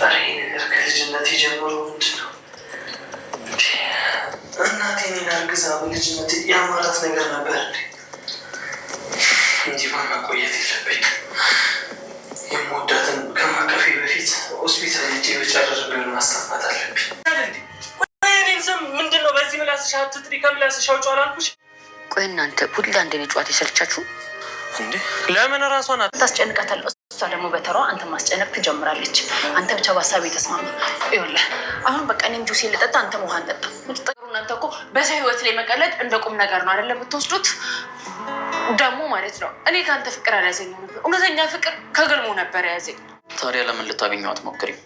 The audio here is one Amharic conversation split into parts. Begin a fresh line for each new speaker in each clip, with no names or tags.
ነገር ከልጅነት ጀምሮ ምንድነው እናቴን አርግዛ በልጅነት ያማራት ነገር ነበር እንጂ ማቆየት የለብኝም። የምወዳትን ከማቀፌ በፊት ሆስፒታል ሄጄ በጨረር ቢሆን ማስተፋት አለብኝ። እኔን ስም ምንድነው በዚህ ምላስሽ አትጥሪ ከምላስሽ አውጪው አላልኩሽ?
ቆይ እናንተ ሁላ እንደኔ ጨዋታ ይሰልቻችሁ
እንዴ? ለምን ራሷን
ታስጨንቃታለህ? እሷ ደግሞ በተሯ አንተ ማስጨነቅ ትጀምራለች። አንተ ብቻ በሀሳብ የተስማማ ይኸውልህ። አሁን በቃ እኔም ጁስ ልጠጣ፣ አንተም ውሃ እንጠጣ። ምትጠሩ እናንተ እኮ በሰው ህይወት ላይ መቀለድ እንደ ቁም ነገር ነው አይደለም የምትወስዱት? ደግሞ ማለት ነው እኔ ከአንተ ፍቅር አልያዘኝም ነበር። እውነተኛ ፍቅር ከገልሞ ነበር የያዘኝ።
ታዲያ ለምን ልታገኘው አትሞክሪም?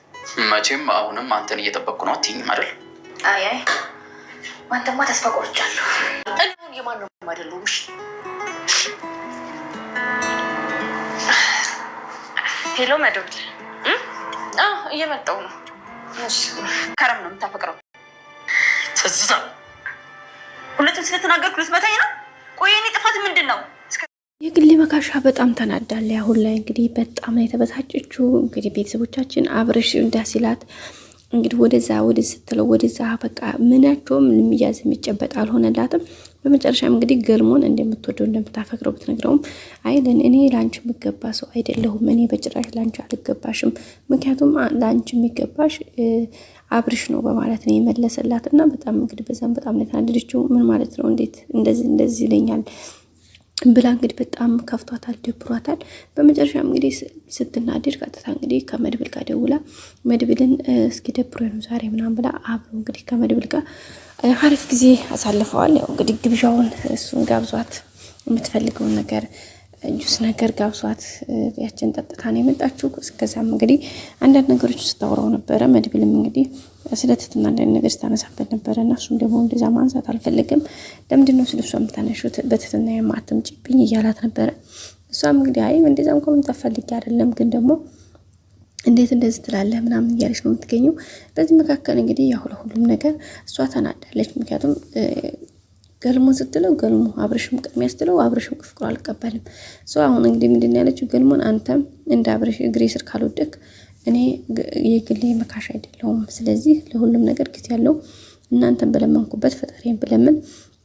መቼም አሁንም አንተን እየጠበቅኩ ነው አትይኝም አይደል?
አይ አንተማ ተስፋ ቆርጫለሁ። እኔ አሁን የማን ነው አይደለሁም። እሺ ሄሎ መደብል እየመጣሁ ነው። ከረም ነው የምታፈቅረው?
ትዝታ
ሁለቱም ስለተናገርኩ ልትመታኝ ነው? ቆይ የኔ ጥፋት ምንድን ነው?
የግሌ መካሻ በጣም ተናዳለ። አሁን ላይ እንግዲህ በጣም ነው የተበሳጨችው። እንግዲህ ቤተሰቦቻችን አብረሽ እንዳሲላት እንግዲህ ወደዛ ስትለው ወደዛ በቃ ምናቸውም የሚያዝ የሚጨበጥ አልሆነላትም። በመጨረሻም እንግዲህ ገልሞን እንደምትወደው እንደምታፈቅረው ብትነግረውም አይ እኔ ላንቺ የሚገባ ሰው አይደለሁም፣ እኔ በጭራሽ ላንቺ አልገባሽም፣ ምክንያቱም ላንቺ የሚገባሽ አብርሽ ነው በማለት ነው የመለሰላት። እና በጣም እንግዲህ በዛም በጣም ነው የተናደደችው። ምን ማለት ነው እንዴት እንደዚህ ይለኛል ብላ እንግዲህ በጣም ከፍቷታል፣ ደብሯታል። በመጨረሻም እንግዲህ ስትናደድ ቀጥታ እንግዲህ ከመድብል ጋር ደውላ መድብልን እስኪ ደብሮ ነው ዛሬ ምናምን ብላ አብሮ እንግዲህ ከመድብል ጋር አሪፍ ጊዜ አሳልፈዋል። ያው እንግዲህ ግብዣውን እሱን ጋብዟት የምትፈልገውን ነገር ጁስ ነገር ጋብሷት ያችን ጠጥታ ነው የመጣችው። እስከዛም እንግዲህ አንዳንድ ነገሮች ስታወራው ነበረ። መድብልም እንግዲህ ስለትትና አንዳንድ ነገር ስታነሳበት ነበረ እና እሱም ደግሞ እንደዛ ማንሳት አልፈልግም፣ ለምንድነው ስለሷ የምታነሹት በትትና የማትምጪብኝ እያላት ነበረ። እሷም እንግዲህ አይ እንደዛም ኮመንት ፈልጌ አይደለም፣ ግን ደግሞ እንዴት እንደዚህ ትላለህ ምናምን እያለች ነው የምትገኘው። በዚህ መካከል እንግዲህ ያው ለሁሉም ነገር እሷ ተናዳለች። ምክንያቱም ገልሞን ስትለው ገልሞ አብርሽም ቅድሚያ ስትለው አብርሽም ፍቅሩ አልቀበልም። ሰው አሁን እንግዲህ ምንድን ያለችው ገልሞን አንተም እንደ አብርሽ እግሬ ስር ካልወደቅ እኔ የግሌ መካሽ አይደለሁም፣ ስለዚህ ለሁሉም ነገር ጊዜ ያለው እናንተን በለመንኩበት ፈጣሪን ብለምን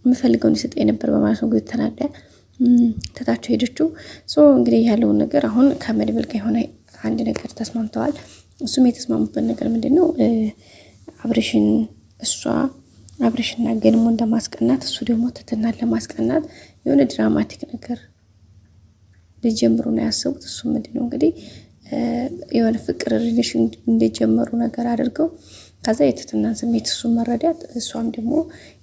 የምፈልገውን ይሰጠኝ ነበር በማለት ነው እንግዲህ ተናዳ ተታቸው ሄደችው። ሶ እንግዲህ ያለውን ነገር አሁን ከመድብል ጋር የሆነ አንድ ነገር ተስማምተዋል። እሱም የተስማሙበት ነገር ምንድነው አብርሽና ገልሞ እንደማስቀናት እሱ ደግሞ ትትናን ለማስቀናት የሆነ ድራማቲክ ነገር ሊጀምሩ ነው ያሰቡት። እሱ ምንድነው እንግዲህ የሆነ ፍቅር ሪሌሽን እንደጀመሩ ነገር አድርገው ከዛ የትትናን ስሜት እሱ መረዳት እሷም ደግሞ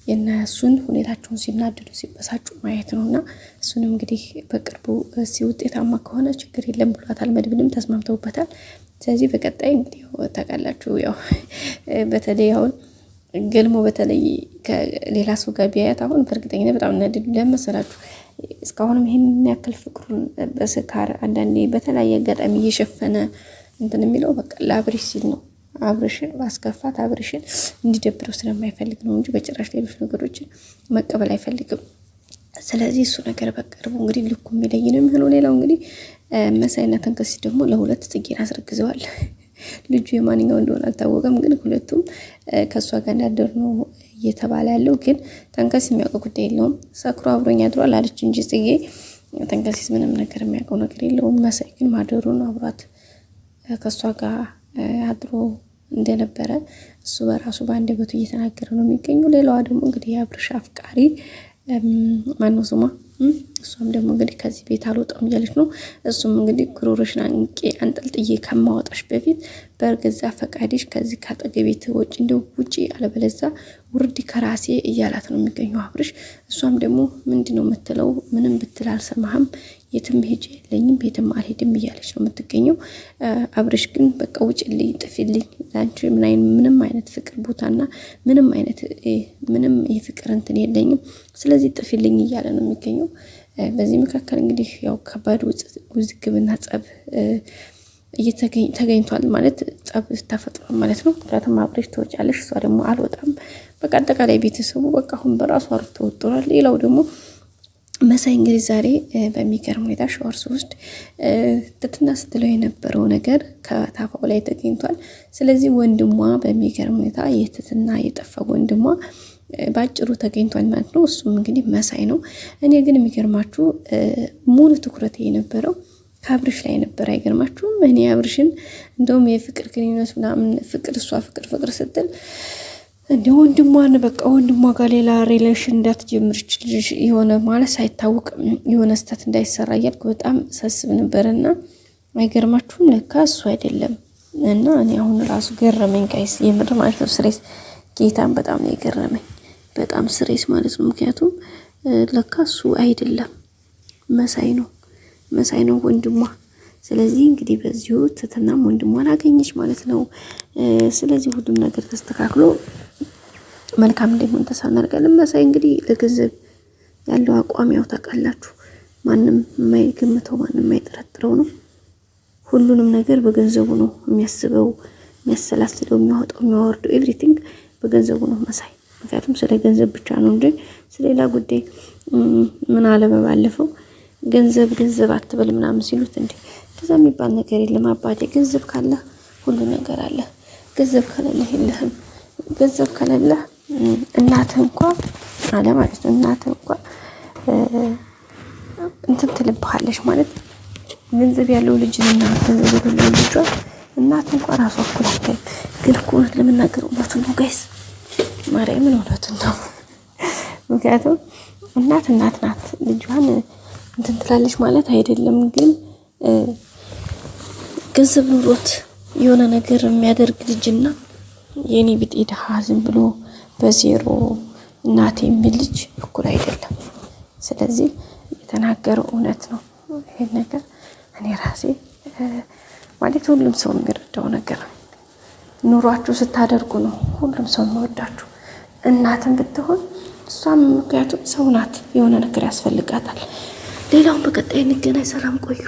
የነሱን ሁኔታቸውን ሲናደዱ ሲበሳጩ ማየት ነውና እሱንም እንግዲህ በቅርቡ ውጤታማ ከሆነ ችግር የለም ብሏታል። መድብልም ተስማምተውበታል። ስለዚህ በቀጣይ እንግዲህ ታውቃላችሁ ያው በተለይ አሁን ገልሞ በተለይ ከሌላ ሰው ጋር ቢያያት አሁን በእርግጠኝነት በጣም እናደዱ። ለመሰላችሁ እስካሁንም ይሄን ያክል ፍቅሩን በስካር አንዳንዴ በተለያየ አጋጣሚ እየሸፈነ እንትን የሚለው በቃ ለአብርሽ ሲል ነው። አብርሽን ማስከፋት አብርሽን እንዲደብረው ስለማይፈልግ ነው እንጂ በጭራሽ ሌሎች ነገሮችን መቀበል አይፈልግም። ስለዚህ እሱ ነገር በቅርቡ እንግዲህ ልኩ የሚለይ ነው የሚሆነው። ሌላው እንግዲህ መሳይና ተንከሲ ደግሞ ለሁለት ጽጌን አስረግዘዋል። ልጁ የማንኛው እንደሆነ አልታወቀም፣ ግን ሁለቱም ከሷ ጋር እንዳደሩ ነው እየተባለ ያለው። ግን ተንከሲ የሚያውቀው ጉዳይ የለውም። ሰክሮ አብሮኝ አድሯል አለች እንጂ ጽጌ ተንከሲስ ምንም ነገር የሚያውቀው ነገር የለውም። መሳይ ግን ማደሩን አብሯት ከሷ ጋር አድሮ እንደነበረ እሱ በራሱ በአንደበቱ እየተናገረ ነው የሚገኘው። ሌላዋ ደግሞ እንግዲህ የአብርሽ አፍቃሪ ማነው ስሟ? እሷም ደግሞ እንግዲህ ከዚህ ቤት አልወጣም እያለች ነው። እሱም እንግዲህ ጉሮሮሽን አንቄ አንጠልጥዬ ከማወጣሽ በፊት በእርግዛ ፈቃድሽ ከዚህ ካጠገቤ ትወጪ እንደው ውጪ አለበለዛ ውርድ ከራሴ እያላት ነው የሚገኘው አብርሽ። እሷም ደግሞ ምንድነው የምትለው? ምንም ብትል አልሰማህም፣ የትም ሄጄ የለኝም፣ ቤትም አልሄድም እያለች ነው የምትገኘው። አብርሽ ግን በቃ ውጭልኝ፣ ጥፊልኝ፣ ላንቺ ምንም አይነት ፍቅር ቦታና ምንም የፍቅር እንትን የለኝም፣ ስለዚህ ጥፊልኝ እያለ ነው የሚገኘው። በዚህ መካከል እንግዲህ ያው ከባድ ውዝግብና ጸብ ተገኝቷል ማለት ጸብ ተፈጥሯል ማለት ነው። ምክንያቱም አብርሽ ትወጫለሽ፣ እሷ ደግሞ አልወጣም። በቃ አጠቃላይ ቤተሰቡ በቃ አሁን በራሱ አርቶ ተወጥሯል። ሌላው ደግሞ መሳይ እንግዲህ ዛሬ በሚገርም ሁኔታ ሻወር ሲወስድ ትትና ስትለው የነበረው ነገር ከታፋው ላይ ተገኝቷል። ስለዚህ ወንድሟ በሚገርም ሁኔታ የትትና የጠፋ ወንድሟ ባጭሩ ተገኝቷል ማለት ነው። እሱም እንግዲህ መሳይ ነው። እኔ ግን የሚገርማችሁ ሙሉ ትኩረት የነበረው ከአብርሽ ላይ ነበር። አይገርማችሁም? እኔ አብርሽን እንደውም የፍቅር ግንኙነት ምናምን ፍቅር እሷ ፍቅር ስትል እንደ ወንድሟን በቃ ወንድሟ ጋር ሌላ ሪሌሽን እንዳትጀምርች ልጅ የሆነ ማለት ሳይታወቅ የሆነ ስህተት እንዳይሰራ እያልኩ በጣም ሳስብ ነበርና አይገርማችሁም? ለካ እሱ አይደለም። እና እኔ አሁን ራሱ ገረመኝ ጋይስ፣ የምር ማለት ነው። ስሬስ ጌታን በጣም ነው የገረመኝ፣ በጣም ስሬስ ማለት ነው። ምክንያቱም ለካ እሱ አይደለም መሳይ ነው ወንድሟ። ስለዚህ እንግዲህ በዚሁ ትትናም ወንድሟን አገኘች ማለት ነው። ስለዚህ ሁሉም ነገር ተስተካክሎ መልካም እንደሆነ ተስፋ እናደርጋለን። መሳይ እንግዲህ ለገንዘብ ያለው አቋም ያው ታውቃላችሁ፣ ማንም የማይገምተው ማንም የማይጠረጥረው ነው። ሁሉንም ነገር በገንዘቡ ነው የሚያስበው፣ የሚያሰላስለው፣ የሚያወጣው፣ የሚያወርደው ኤቭሪቲንግ በገንዘቡ ነው መሳይ። ምክንያቱም ስለ ገንዘብ ብቻ ነው እንጂ ስለሌላ ጉዳይ ምን አለ በባለፈው ገንዘብ አትበል ምናምን ሲሉት እንዴ ከዛ የሚባል ነገር የለም አባቴ፣ ገንዘብ ካለ ሁሉ ነገር አለ፣ ገንዘብ ከሌለ የለህም፣ ገንዘብ ከሌለ እናትህ እንኳን አለ ማለት ነው። እናትህ እንኳን እንትን ትልብሃለች ማለት ገንዘብ ያለው ልጅና ገንዘብ ያለው ልጅ እናትህ እንኳን ራሷ እኩል አታይ። ግን እኮ እውነት ለመናገር እውነቱን ነው ጋይስ፣ ማርያምን እውነቱን ነው። ምክንያቱም እናት ናት፣ ልጇን እንትን ትላለች ማለት አይደለም። ግን ገንዘብ ኑሮት የሆነ ነገር የሚያደርግ ልጅና የኔ ቢጤ ድሃ ዝም ብሎ በዜሮ እናቴ የሚል ልጅ እኩል አይደለም። ስለዚህ የተናገረው እውነት ነው። ይሄን ነገር እኔ ራሴ ማለት ሁሉም ሰው የሚረዳው ነገር ኑሯችሁ ስታደርጉ ነው ሁሉም ሰው የሚወዳችሁ። እናትን ብትሆን እሷም ምክንያቱም ሰው ናት፣ የሆነ ነገር ያስፈልጋታል። ሌላውን በቀጣይ እንገናኝ። ሰላም ቆዩ።